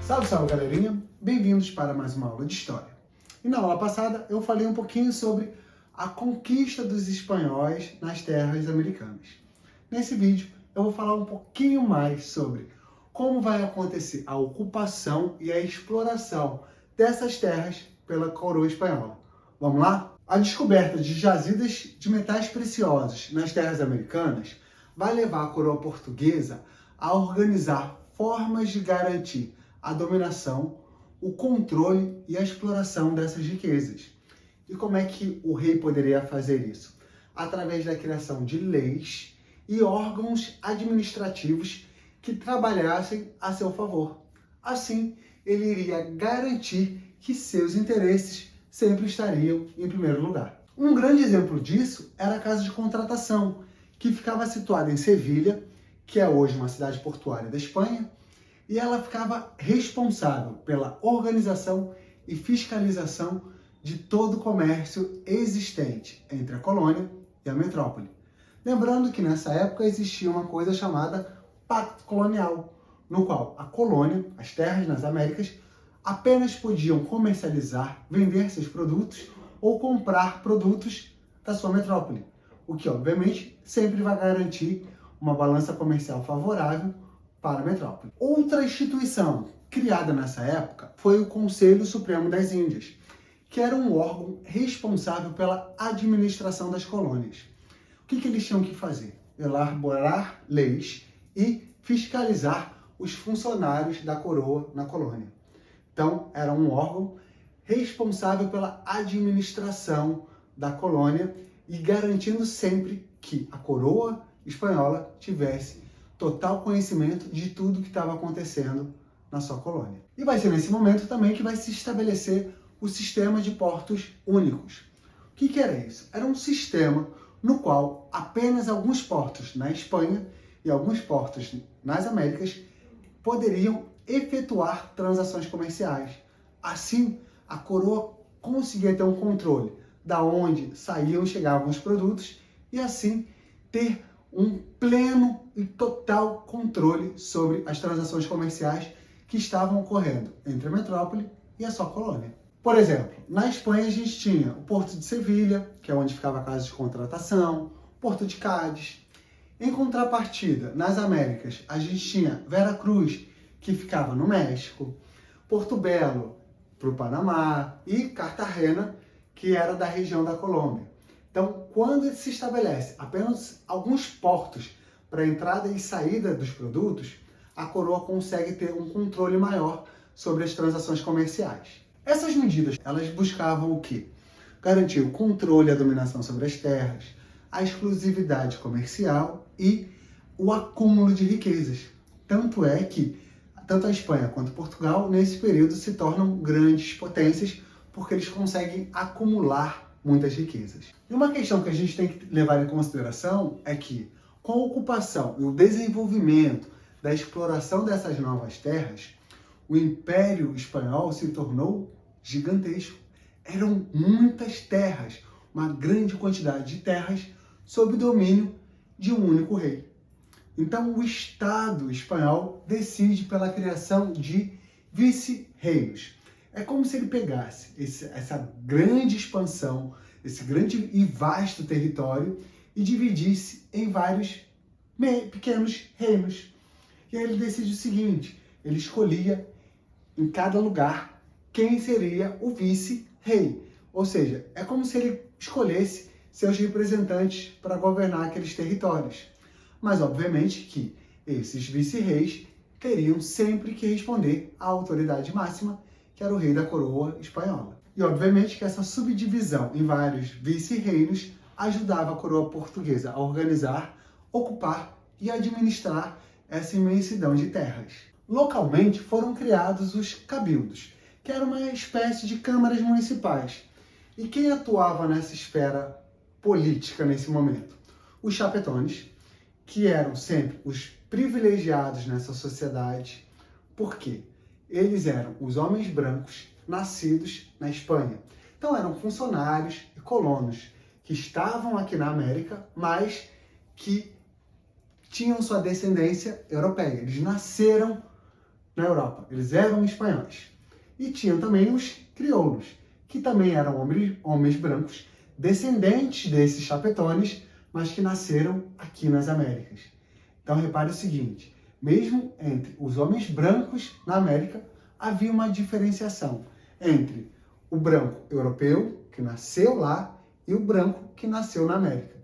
Salve, salve, galerinha! Bem-vindos para mais uma aula de História. E na aula passada eu falei um pouquinho sobre a conquista dos espanhóis nas terras americanas. Nesse vídeo eu vou falar um pouquinho mais sobre como vai acontecer a ocupação e a exploração dessas terras pela coroa espanhola. Vamos lá? A descoberta de jazidas de metais preciosos nas terras americanas vai levar a coroa portuguesa a organizar formas de garantir a dominação, o controle e a exploração dessas riquezas. E como é que o rei poderia fazer isso? Através da criação de leis e órgãos administrativos que trabalhassem a seu favor. Assim, ele iria garantir que seus interesses sempre estariam em primeiro lugar. Um grande exemplo disso era a Casa de Contratação, que ficava situada em Sevilha, que é hoje uma cidade portuária da Espanha, e ela ficava responsável pela organização e fiscalização de todo o comércio existente entre a colônia e a metrópole. Lembrando que nessa época existia uma coisa chamada Pacto Colonial, no qual a colônia, as terras nas Américas, apenas podiam comercializar, vender seus produtos ou comprar produtos da sua metrópole, o que obviamente sempre vai garantir uma balança comercial favorável para a metrópole. Outra instituição criada nessa época foi o Conselho Supremo das Índias, que era um órgão responsável pela administração das colônias. O que eles tinham que fazer? Elaborar leis e fiscalizar os funcionários da coroa na colônia. Então, era um órgão responsável pela administração da colônia e garantindo sempre que a coroa espanhola tivesse total conhecimento de tudo que estava acontecendo na sua colônia. E vai ser nesse momento também que vai se estabelecer o sistema de portos únicos. O que era isso? Era um sistema no qual apenas alguns portos na Espanha e alguns portos nas Américas poderiam efetuar transações comerciais. Assim, a coroa conseguia ter um controle da onde saíam e chegavam os produtos e assim ter um pleno e total controle sobre as transações comerciais que estavam ocorrendo entre a metrópole e a sua colônia. Por exemplo, na Espanha a gente tinha o Porto de Sevilha, que é onde ficava a Casa de Contratação, Porto de Cádiz. Em contrapartida, nas Américas, a gente tinha Veracruz, que ficava no México, Porto Belo, para o Panamá, e Cartagena, que era da região da Colômbia. Então, quando se estabelece apenas alguns portos para a entrada e saída dos produtos, a coroa consegue ter um controle maior sobre as transações comerciais. Essas medidas, elas buscavam o quê? Garantir o controle e a dominação sobre as terras, a exclusividade comercial e o acúmulo de riquezas. Tanto é que tanto a Espanha quanto Portugal, nesse período, se tornam grandes potências porque eles conseguem acumular muitas riquezas. E uma questão que a gente tem que levar em consideração é que, com a ocupação e o desenvolvimento da exploração dessas novas terras, o Império Espanhol se tornou gigantesco. Eram muitas terras, uma grande quantidade de terras, sob domínio de um único rei. Então, o Estado espanhol decide pela criação de vice-reinos. É como se ele pegasse essa grande expansão, esse grande e vasto território e dividisse em vários pequenos reinos. E aí ele decide o seguinte, ele escolhia em cada lugar quem seria o vice-rei. Ou seja, é como se ele escolhesse seus representantes para governar aqueles territórios. Mas, obviamente, que esses vice-reis teriam sempre que responder à autoridade máxima, que era o rei da coroa espanhola. E, obviamente, que essa subdivisão em vários vice-reinos ajudava a coroa portuguesa a organizar, ocupar e administrar essa imensidão de terras. Localmente foram criados os cabildos, que era uma espécie de câmaras municipais. E quem atuava nessa esfera política nesse momento? Os chapetones, que eram sempre os privilegiados nessa sociedade. Por quê? Eles eram os homens brancos nascidos na Espanha. Então eram funcionários e colonos que estavam aqui na América, mas que tinham sua descendência europeia. Eles nasceram na Europa. Eles eram espanhóis. E tinham também os crioulos, que também eram homens brancos, descendentes desses chapetones, mas que nasceram aqui nas Américas. Então repare o seguinte, mesmo entre os homens brancos na América, havia uma diferenciação entre o branco europeu, que nasceu lá, e o branco que nasceu na América.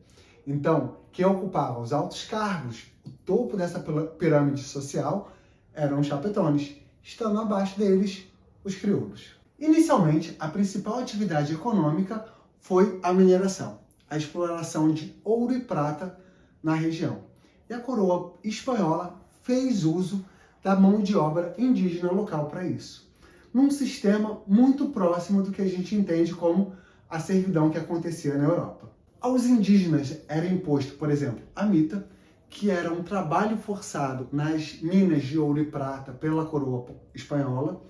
Então, quem ocupava os altos cargos, o topo dessa pirâmide social, eram os chapetones, estando abaixo deles os crioulos. Inicialmente, a principal atividade econômica foi a mineração, a exploração de ouro e prata na região. E a coroa espanhola fez uso da mão de obra indígena local para isso, num sistema muito próximo do que a gente entende como a servidão que acontecia na Europa. Aos indígenas era imposto, por exemplo, a mita, que era um trabalho forçado nas minas de ouro e prata pela coroa espanhola,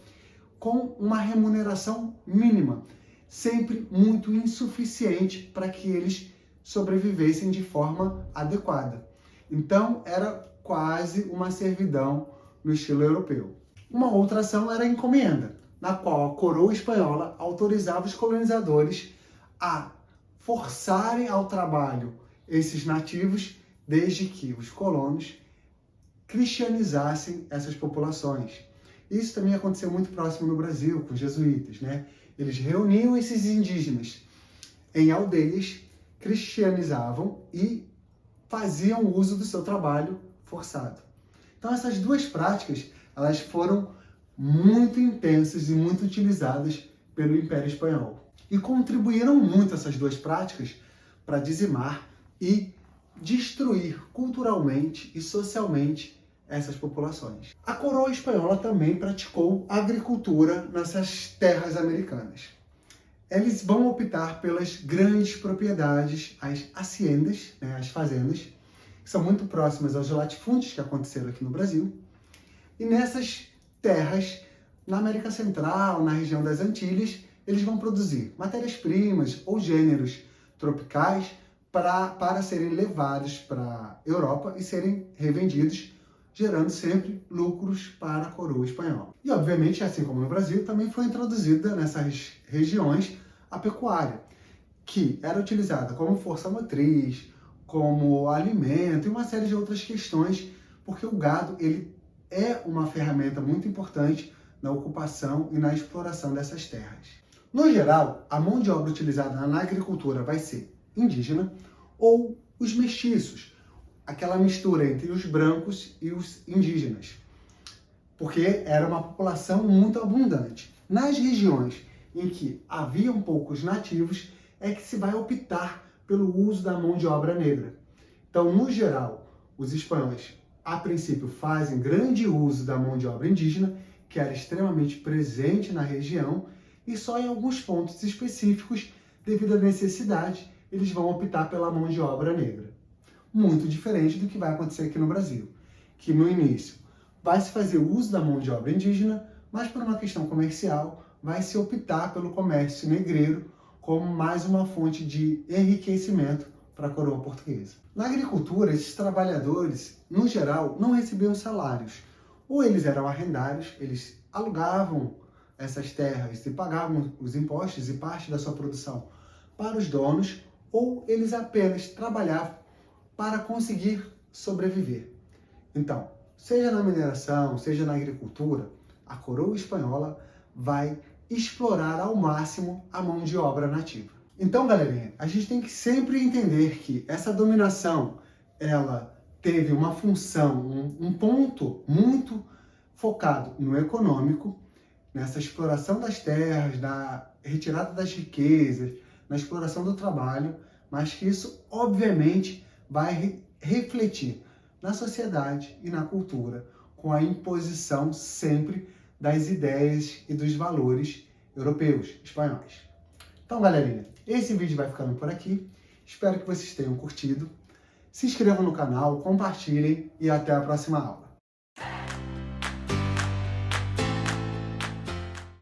com uma remuneração mínima, sempre muito insuficiente para que eles sobrevivessem de forma adequada. Então, era quase uma servidão no estilo europeu. Uma outra ação era a encomenda, na qual a coroa espanhola autorizava os colonizadores a forçarem ao trabalho esses nativos, desde que os colonos cristianizassem essas populações. Isso também aconteceu muito próximo no Brasil, com os jesuítas, né? Eles reuniam esses indígenas em aldeias, cristianizavam e faziam uso do seu trabalho forçado. Então essas duas práticas, elas foram muito intensas e muito utilizadas pelo Império Espanhol. E contribuíram muito essas duas práticas para dizimar e destruir culturalmente e socialmente essas populações. A coroa espanhola também praticou agricultura nessas terras americanas. Eles vão optar pelas grandes propriedades, as haciendas, né, as fazendas, que são muito próximas aos latifúndios que aconteceram aqui no Brasil. E nessas terras, na América Central, na região das Antilhas, eles vão produzir matérias-primas ou gêneros tropicais para serem levados para a Europa e serem revendidos, gerando sempre lucros para a coroa espanhola. E, obviamente, assim como no Brasil, também foi introduzida nessas regiões a pecuária, que era utilizada como força motriz, como alimento e uma série de outras questões, porque o gado ele é uma ferramenta muito importante na ocupação e na exploração dessas terras. No geral, a mão de obra utilizada na agricultura vai ser indígena ou os mestiços, aquela mistura entre os brancos e os indígenas, porque era uma população muito abundante. Nas regiões em que haviam poucos nativos, é que se vai optar pelo uso da mão de obra negra. Então, no geral, os espanhóis, a princípio, fazem grande uso da mão de obra indígena, que era extremamente presente na região, e só em alguns pontos específicos, devido à necessidade, eles vão optar pela mão de obra negra. Muito diferente do que vai acontecer aqui no Brasil, que no início vai se fazer uso da mão de obra indígena, mas por uma questão comercial vai se optar pelo comércio negreiro como mais uma fonte de enriquecimento para a coroa portuguesa. Na agricultura, esses trabalhadores, no geral, não recebiam salários. Ou eles eram arrendários, eles alugavam essas terras e pagavam os impostos e parte da sua produção para os donos, ou eles apenas trabalhavam para conseguir sobreviver. Então, seja na mineração, seja na agricultura, a coroa espanhola vai explorar ao máximo a mão de obra nativa. Então, galerinha, a gente tem que sempre entender que essa dominação, ela teve uma função, um ponto muito focado no econômico, nessa exploração das terras, na retirada das riquezas, na exploração do trabalho, mas que isso, obviamente, vai refletir na sociedade e na cultura, com a imposição sempre das ideias e dos valores europeus, espanhóis. Então, galerinha, esse vídeo vai ficando por aqui. Espero que vocês tenham curtido. Se inscrevam no canal, compartilhem e até a próxima aula.